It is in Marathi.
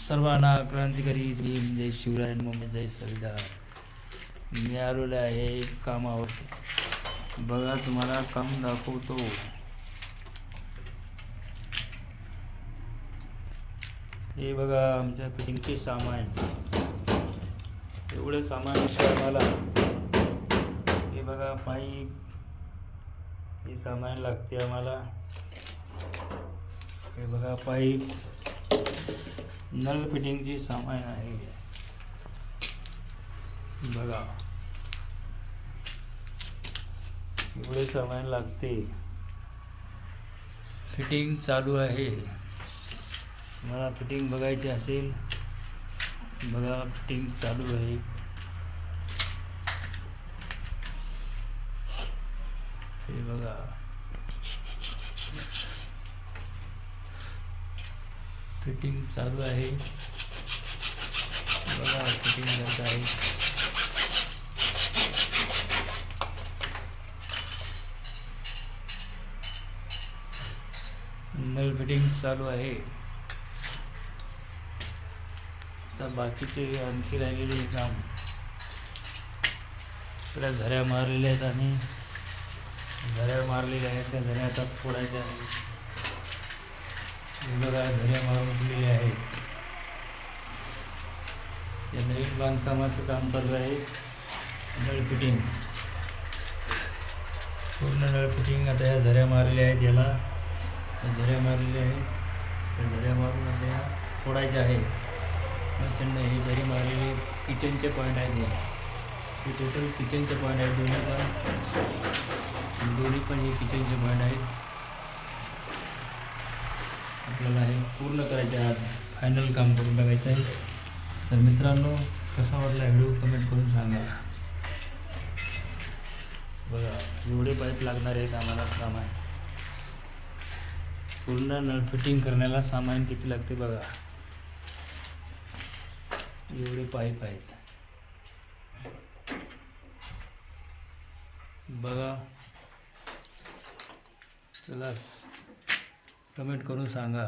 सर्वांना क्रांतिकारी भीम जय शिवराय मुंबई जय संविधान. मी आलेलो आहे कामावर. बघा तुम्हाला काम दाखवतो. हे बघा आमच्या फिटिंगचे सामान. एवढे सामान आहे मला. हे बघा पाईप, हे सामान लागते आम्हाला. हे बघा पाईप, नळ फिटिंगचे सामान आहे. बघा एवढे सामान लागते. फिटिंग चालू आहे. मला फिटिंग बघायची असेल, बघा फिटिंग चालू आहे. हे बघा फिटिंग चालू आहे. बघा फिटिंग करत आहे. नळ फिटिंग चालू आहे. आता बाकीचे आणखी राहिलेले काम. त्या झऱ्या मारलेल्या आहेत आणि झऱ्या मारलेल्या आहेत. त्या झऱ्या आता फोडायच्या आहेत. हे बघा झऱ्या मारून उठलेले आहेत. या नवीन बांधकामाचं काम चालू आहे. नळ फिटिंग, पूर्ण नळ फिटिंग. आता या झऱ्या मारलेल्या आहेत. याला झऱ्या मारलेल्या आहेत. त्या झऱ्या मारून आता या फोडायच्या आहेत. मशीन हे झरी मारलेले किचनचे पॉईंट आहेत. हे टोटल किचनचे पॉईंट आहेत. दोन्ही पण हे किचनचे पॉईंट आहेत. आपल्याला हे पूर्ण करायचे आहे. आज फायनल काम करून बघायचं आहे. तर मित्रांनो, कसा वाटला व्हिडिओ कमेंट करून सांगा. बघा एवढे पाईप लागणार आहेत आम्हाला. सामान पूर्ण नळ फिटिंग करण्याला सामान किती लागते बघा. एवढे पाईप आहेत. बघा, चला कमेंट करून सांगा.